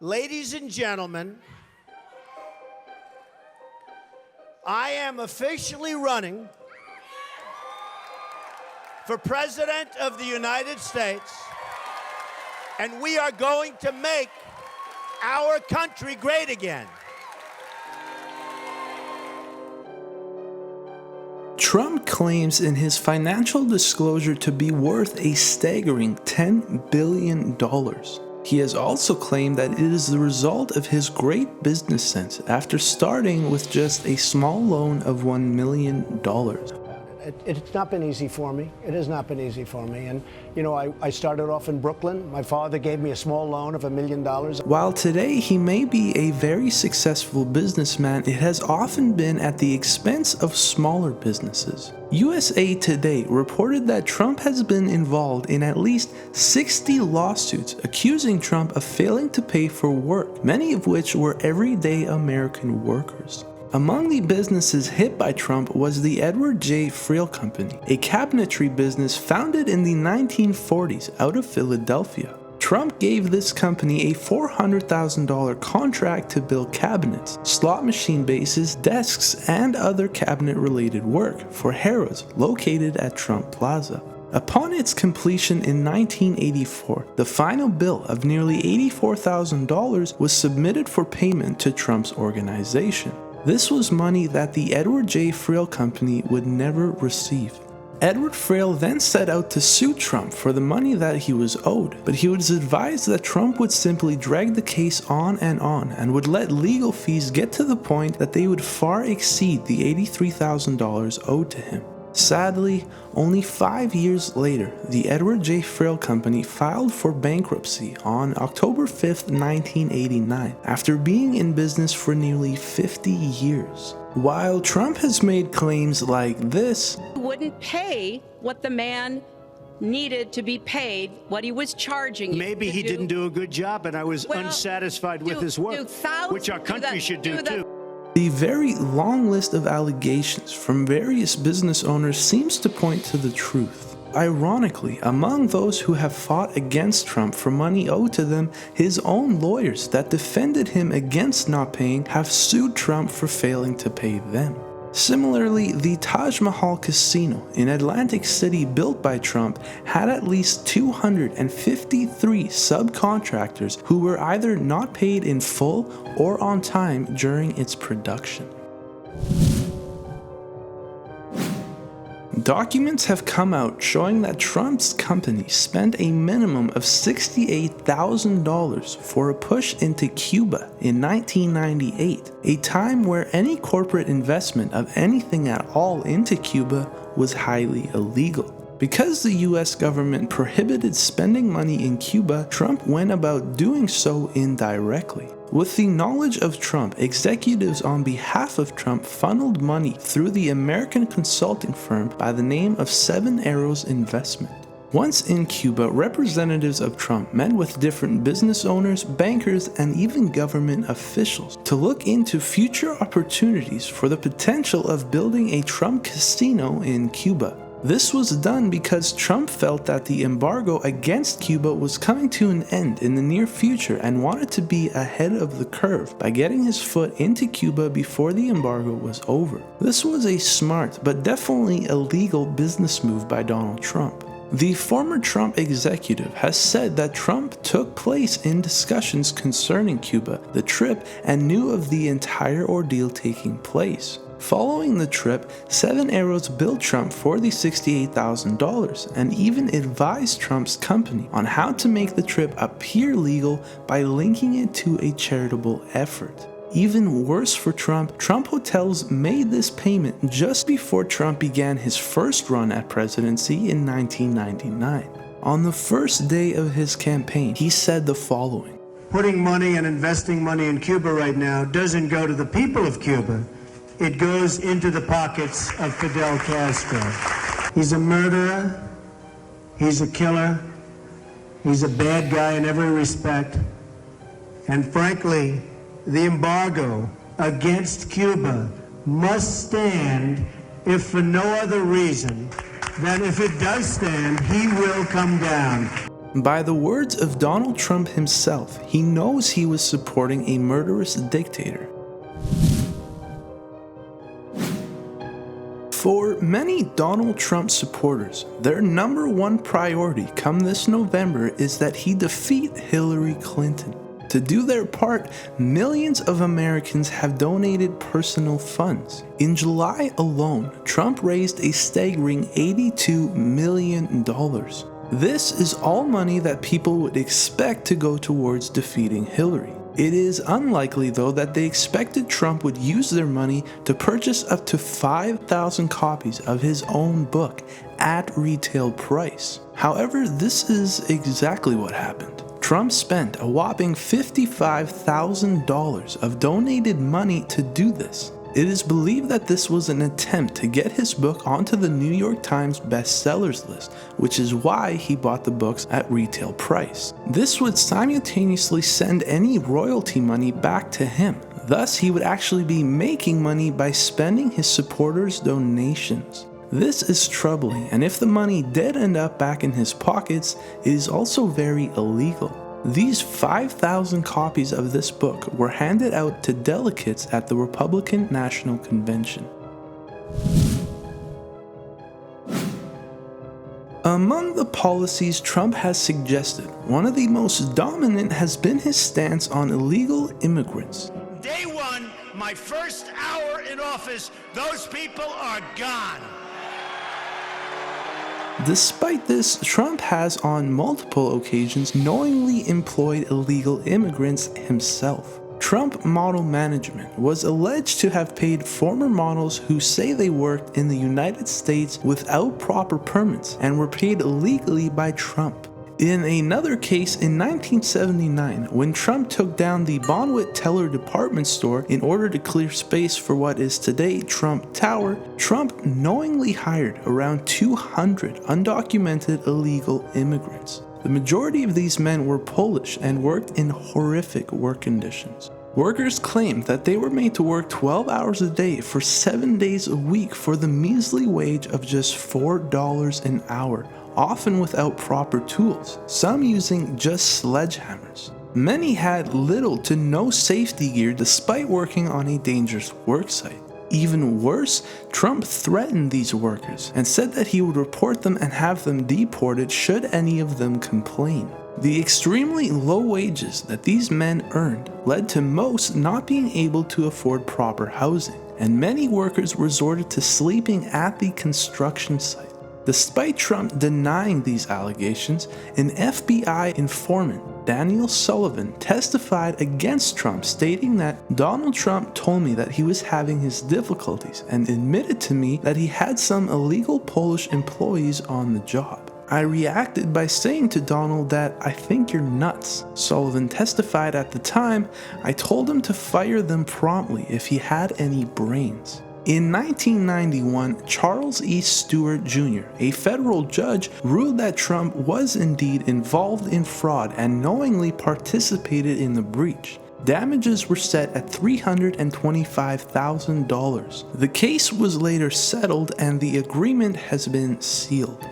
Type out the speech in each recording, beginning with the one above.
Ladies and gentlemen, I am officially running for President of the United States, and we are going to make our country great again. Trump claims in his financial disclosure to be worth a staggering $10 billion. He has also claimed that it is the result of his great business sense after starting with just a small loan of $1 million. It's not been easy for me. It has not been easy for me. And, you know, I started off in Brooklyn. My father gave me a small loan of $1 million. While today he may be a very successful businessman, it has often been at the expense of smaller businesses. USA Today reported that Trump has been involved in at least 60 lawsuits accusing Trump of failing to pay for work, many of which were everyday American workers. Among the businesses hit by Trump was the Edward J. Friel Company, a cabinetry business founded in the 1940s out of Philadelphia. Trump gave this company a $400,000 contract to build cabinets, slot machine bases, desks, and other cabinet-related work for Harrah's located at Trump Plaza. Upon its completion in 1984, the final bill of nearly $84,000 was submitted for payment to Trump's organization. This was money that the Edward J. Friel Company would never receive. Edward Friel then set out to sue Trump for the money that he was owed, but he was advised that Trump would simply drag the case on and would let legal fees get to the point that they would far exceed the $83,000 owed to him. Sadly, only 5 years later, the Edward J. Friel Company filed for bankruptcy on October 5, 1989, after being in business for nearly 50 years. While Trump has made claims like this, wouldn't pay what the man needed to be paid, what he was charging. Maybe he didn't do a good job, and I was unsatisfied with his work, which our country should do too. The very long list of allegations from various business owners seems to point to the truth. Ironically, among those who have fought against Trump for money owed to them, his own lawyers that defended him against not paying have sued Trump for failing to pay them. Similarly, the Taj Mahal Casino in Atlantic City built by Trump had at least 253 subcontractors who were either not paid in full or on time during its production. Documents have come out showing that Trump's company spent a minimum of $68,000 for a push into Cuba in 1998, a time where any corporate investment of anything at all into Cuba was highly illegal. Because the US government prohibited spending money in Cuba, Trump went about doing so indirectly. With the knowledge of Trump, executives on behalf of Trump funneled money through the American consulting firm by the name of Seven Arrows Investment. Once in Cuba, representatives of Trump met with different business owners, bankers, and even government officials to look into future opportunities for the potential of building a Trump casino in Cuba. This was done because Trump felt that the embargo against Cuba was coming to an end in the near future and wanted to be ahead of the curve by getting his foot into Cuba before the embargo was over. This was a smart but definitely illegal business move by Donald Trump. The former Trump executive has said that Trump took place in discussions concerning Cuba, the trip, and knew of the entire ordeal taking place. Following the trip, Seven Arrows billed Trump for the $68,000 and even advised Trump's company on how to make the trip appear legal by linking it to a charitable effort. Even worse for Trump, Trump Hotels made this payment just before Trump began his first run at presidency in 1999. On the first day of his campaign, he said the following: "Putting money and investing money in Cuba right now doesn't go to the people of Cuba. It goes into the pockets of Fidel Castro. He's a murderer, he's a killer, he's a bad guy in every respect, and frankly, the embargo against Cuba must stand, if for no other reason than if it does stand, he will come down." By the words of Donald Trump himself, he knows he was supporting a murderous dictator. For many Donald Trump supporters, their number one priority come this November is that he defeat Hillary Clinton. To do their part, millions of Americans have donated personal funds. In July alone, Trump raised a staggering $82 million. This is all money that people would expect to go towards defeating Hillary. It is unlikely, though, that they expected Trump would use their money to purchase up to 5,000 copies of his own book at retail price. However, this is exactly what happened. Trump spent a whopping $55,000 of donated money to do this. It is believed that this was an attempt to get his book onto the New York Times bestsellers list, which is why he bought the books at retail price. This would simultaneously send any royalty money back to him. Thus, he would actually be making money by spending his supporters' donations. This is troubling, and if the money did end up back in his pockets, it is also very illegal. These 5,000 copies of this book were handed out to delegates at the Republican National Convention. Among the policies Trump has suggested, one of the most dominant has been his stance on illegal immigrants. Day one, my first hour in office, those people are gone. Despite this, Trump has on multiple occasions knowingly employed illegal immigrants himself. Trump Model Management was alleged to have paid former models who say they worked in the United States without proper permits and were paid illegally by Trump. In another case in 1979, when Trump took down the Bonwit Teller department store in order to clear space for what is today Trump Tower, Trump knowingly hired around 200 undocumented illegal immigrants. The majority of these men were Polish and worked in horrific work conditions. Workers claimed that they were made to work 12 hours a day for 7 days a week for the measly wage of just $4 an hour, often without proper tools, some using just sledgehammers. Many had little to no safety gear despite working on a dangerous worksite. Even worse, Trump threatened these workers and said that he would report them and have them deported should any of them complain. The extremely low wages that these men earned led to most not being able to afford proper housing, and many workers resorted to sleeping at the construction site. Despite Trump denying these allegations, an FBI informant, Daniel Sullivan, testified against Trump, stating that Donald Trump told me that he was having his difficulties and admitted to me that he had some illegal Polish employees on the job. I reacted by saying to Donald that I think you're nuts. Sullivan testified at the time, I told him to fire them promptly if he had any brains. In 1991, Charles E. Stewart Jr., a federal judge, ruled that Trump was indeed involved in fraud and knowingly participated in the breach. Damages were set at $325,000. The case was later settled and the agreement has been sealed.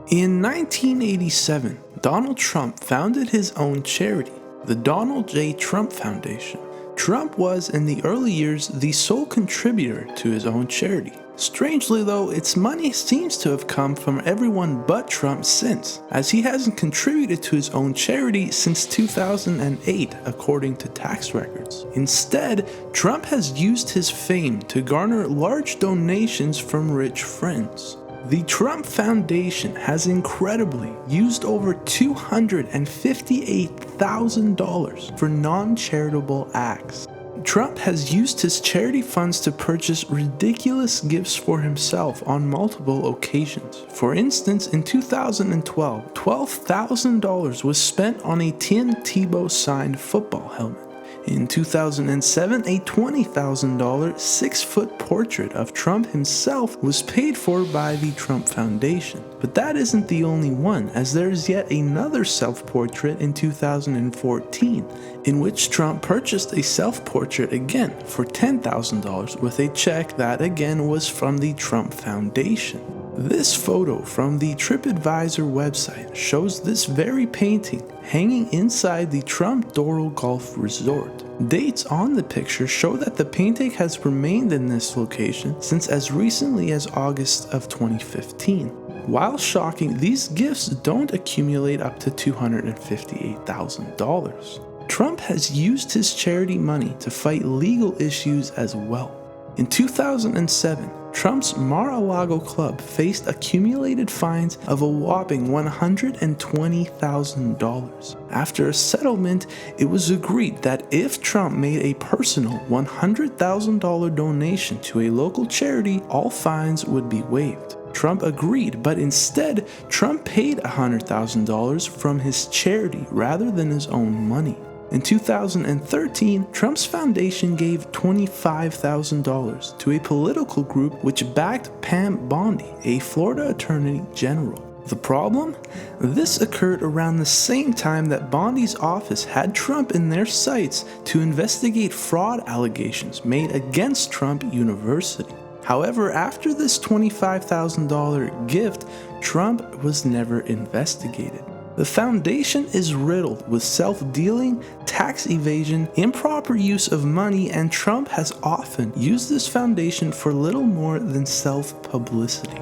In 1987, Donald Trump founded his own charity, the Donald J. Trump Foundation. Trump was, in the early years, the sole contributor to his own charity. Strangely though, its money seems to have come from everyone but Trump since, as he hasn't contributed to his own charity since 2008, according to tax records. Instead, Trump has used his fame to garner large donations from rich friends. The Trump Foundation has incredibly used over $258,000 for non-charitable acts. Trump has used his charity funds to purchase ridiculous gifts for himself on multiple occasions. For instance, in 2012, $12,000 was spent on a Tim Tebow signed football helmet. In 2007, a $20,000 6-foot portrait of Trump himself was paid for by the Trump Foundation. But that isn't the only one, as there is yet another self-portrait in 2014, in which Trump purchased a self-portrait again for $10,000 with a check that again was from the Trump Foundation. This photo from the TripAdvisor website shows this very painting hanging inside the Trump Doral Golf Resort. Dates on the picture show that the painting has remained in this location since as recently as August of 2015. While shocking, these gifts don't accumulate up to $258,000. Trump has used his charity money to fight legal issues as well. In 2007, Trump's Mar-a-Lago club faced accumulated fines of a whopping $120,000. After a settlement, it was agreed that if Trump made a personal $100,000 donation to a local charity, all fines would be waived. Trump agreed, but instead, Trump paid $100,000 from his charity rather than his own money. In 2013, Trump's foundation gave $25,000 to a political group which backed Pam Bondi, a Florida attorney general. The problem? This occurred around the same time that Bondi's office had Trump in their sights to investigate fraud allegations made against Trump University. However, after this $25,000 gift, Trump was never investigated. The foundation is riddled with self-dealing, tax evasion, improper use of money, and Trump has often used this foundation for little more than self-publicity.